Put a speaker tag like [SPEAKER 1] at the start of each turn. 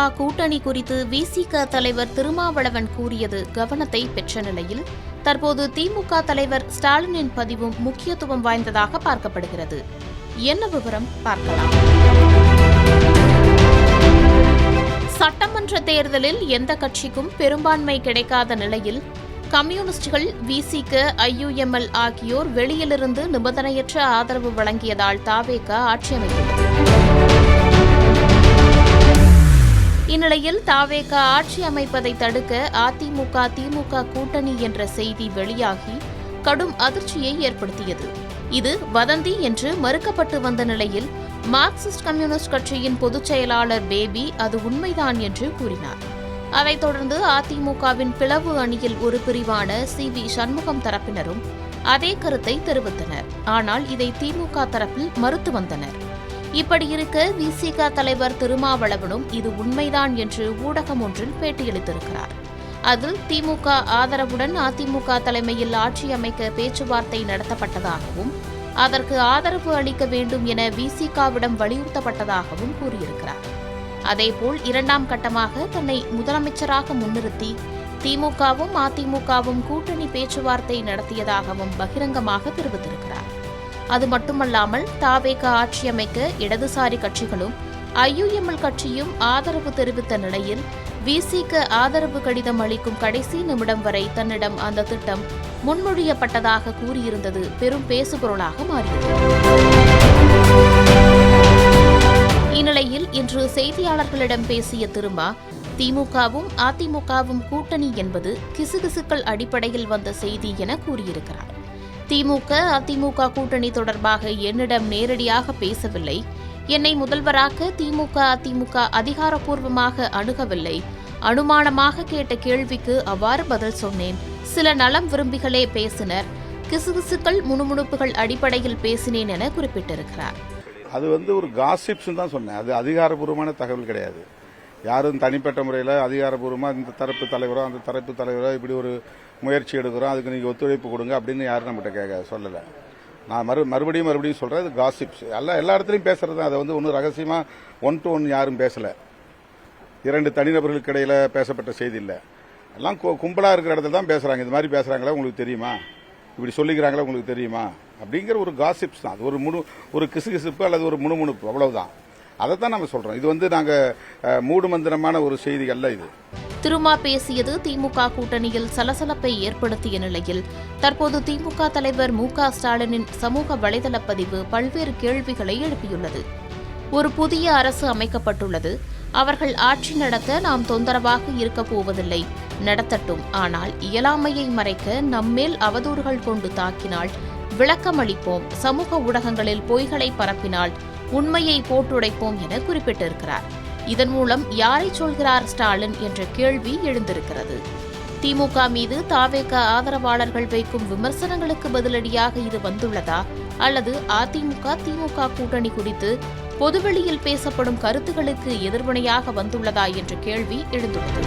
[SPEAKER 1] அதிமுக கூட்டணி குறித்து விசிக தலைவர் திருமாவளவன் கூறியது கவனத்தை பெற்ற நிலையில் தற்போது திமுக தலைவர் ஸ்டாலினின் பதிவும் முக்கியத்துவம் வாய்ந்ததாக பார்க்கப்படுகிறது. என்ன விவரம் பார்க்கலாம். சட்டமன்ற தேர்தலில் எந்த கட்சிக்கும் பெரும்பான்மை கிடைக்காத நிலையில் கம்யூனிஸ்டுகள், விசிக, ஐயுஎம்எல் ஆகியோர் வெளியிலிருந்து நிபந்தனையற்ற ஆதரவு வழங்கியதால் தாவேக ஆட்சி அமைத்துள்ளது. இந்நிலையில் தாவேக ஆட்சி அமைப்பதை தடுக்க அதிமுக திமுக கூட்டணி என்ற செய்தி வெளியாகி கடும் அதிர்ச்சியை ஏற்படுத்தியது. இது வதந்தி என்று மறுக்கப்பட்டு வந்த நிலையில் மார்க்சிஸ்ட் கம்யூனிஸ்ட் கட்சியின் பொதுச் செயலாளர் பேபி அது உண்மைதான் என்று கூறினார். அதைத் தொடர்ந்து அதிமுகவின் பிளவு அணியில் ஒரு பிரிவான சி.வி. சண்முகம் தரப்பினரும் அதே கருத்தை தெரிவித்தனர். ஆனால் இதை திமுக தரப்பில் மறுத்து வந்தனர். இப்படி இருக்க விசிக தலைவர் திருமாவளவனும் இது உண்மைதான் என்று ஊடகம் ஒன்றில் பேட்டியளித்திருக்கிறார். அதில் திமுக ஆதரவுடன் அதிமுக தலைமையில் ஆட்சி அமைக்க பேச்சுவார்த்தை நடத்தப்பட்டதாகவும் அதற்கு ஆதரவு அளிக்க வேண்டும் என விசிகவிடம் வலியுறுத்தப்பட்டதாகவும் கூறியிருக்கிறார். அதேபோல் இரண்டாம் கட்டமாக தன்னை முதலமைச்சராக முன்னிறுத்தி திமுகவும் அதிமுகவும் கூட்டணி பேச்சுவார்த்தை நடத்தியதாகவும் பகிரங்கமாக தெரிவித்திருக்கிறார். அது மட்டுமல்லாமல் தாவேக ஆட்சி அமைக்க இடதுசாரி கட்சிகளும் ஐயுஎம்எல் கட்சியும் ஆதரவு தெரிவித்த நிலையில் விசிக ஆதரவு கடிதம் அளிக்கும் கடைசி நிமிடம் வரை தன்னிடம் அந்த திட்டம் முன்மொழியப்பட்டதாக கூறியிருந்தது பெரும் பேசுபொருளாக மாறியது. இந்நிலையில் இன்று செய்தியாளர்களிடம் பேசிய திருமா, திமுகவும் அதிமுகவும் கூட்டணி என்பது கிசுகிசுக்கள் அடிப்படையில் வந்த செய்தி என கூறியிருக்கிறார். திமுக அதிமுக கூட்டணி தொடர்பாக என்னிடம் நேரடியாக பேசவில்லை. என்னை முதல்வராக்க திமுக அதிமுக அதிகாரப்பூர்வமாக அணுகவில்லை. அனுமானமாக கேட்ட கேள்விக்கு அவ்வாறு பதில் சொன்னேன். சில நலம் விரும்பிகளே பேசினர். கிசுகிசுக்கள் முணுமுணுப்புகள் அடிப்படையில் பேசினேன் என குறிப்பிட்டிருக்கிறார்.
[SPEAKER 2] அது ஒரு காசிப்ஸ் தான் சொன்னேன். அது அதிகாரப்பூர்வமான தகவல் கிடையாது. யாரும் தனிப்பட்ட முறையில் அதிகாரப்பூர்வமாக இந்த தரப்பு தலைவரோ அந்த தரப்பு தலைவரோ இப்படி ஒரு முயற்சி எடுக்கிறோம், அதுக்கு நீங்கள் ஒத்துழைப்பு கொடுங்க அப்படின்னு யாரும் நம்மகிட்ட சொல்லலை. நான் மறுபடியும் சொல்கிறேன், இது காசிப்ஸ். எல்லா இடத்துலையும் பேசுறது தான். அதை ஒன்றும் ரகசியமாக ஒன் டு ஒன் யாரும் பேசலை. இரண்டு தனிநபர்களுக்கு இடையில் பேசப்பட்ட செய்தி இல்லை. எல்லாம் கும்பலாக இருக்கிற இடத்துல தான் பேசுகிறாங்க. இது மாதிரி பேசுகிறாங்களா உங்களுக்கு தெரியுமா, இப்படி சொல்லிக்கிறாங்களா உங்களுக்கு தெரியுமா அப்படிங்கிற ஒரு காசிப்ஸ் தான். அது ஒரு கிசுகிசுப்பு அல்லது ஒரு முணுமுணுப்பு, அவ்வளவுதான். அதைத்தான் நம்ம சொல்றோம். இது நாங்கள் மூடு மந்திரமான ஒரு செய்தி அல்ல. இது
[SPEAKER 1] திருமா பேசியது திமுக கூட்டணியில் சலசலப்பை ஏற்படுத்திய நிலையில் தற்போது திமுக தலைவர் மு.க. ஸ்டாலினின் சமூக வலைதள பதிவு பல்வேறு கேள்விகளை எழுப்பியுள்ளது. ஒரு புதிய அரசு அமைக்கப்பட்டுள்ளது. அவர்கள் ஆட்சி நடத்த நாம் தொந்தரவாக இருக்கப் போவதில்லை. நடத்தட்டும். ஆனால் இயலாமையை மறைக்க நம்மேல் அவதூறுகள் கொண்டு தாக்கினால் விளக்கமளிப்போம். சமூக ஊடகங்களில் பொய்களை பரப்பினால் உண்மையை போட்டுடைப்போம் என குறிப்பிட்டிருக்கிறார். இதன் மூலம் யாரை சொல்கிறார் ஸ்டாலின் என்ற கேள்வி எழுந்திருக்கிறது. திமுக மீது தாவேக ஆதரவாளர்கள் வைக்கும் விமர்சனங்களுக்கு பதிலடியாக இது வந்துள்ளதா, அல்லது அதிமுக திமுக கூட்டணி குறித்து பொதுவெளியில் பேசப்படும் கருத்துகளுக்கு எதிர்வினையாக வந்துள்ளதா என்ற கேள்வி எழுந்துள்ளது.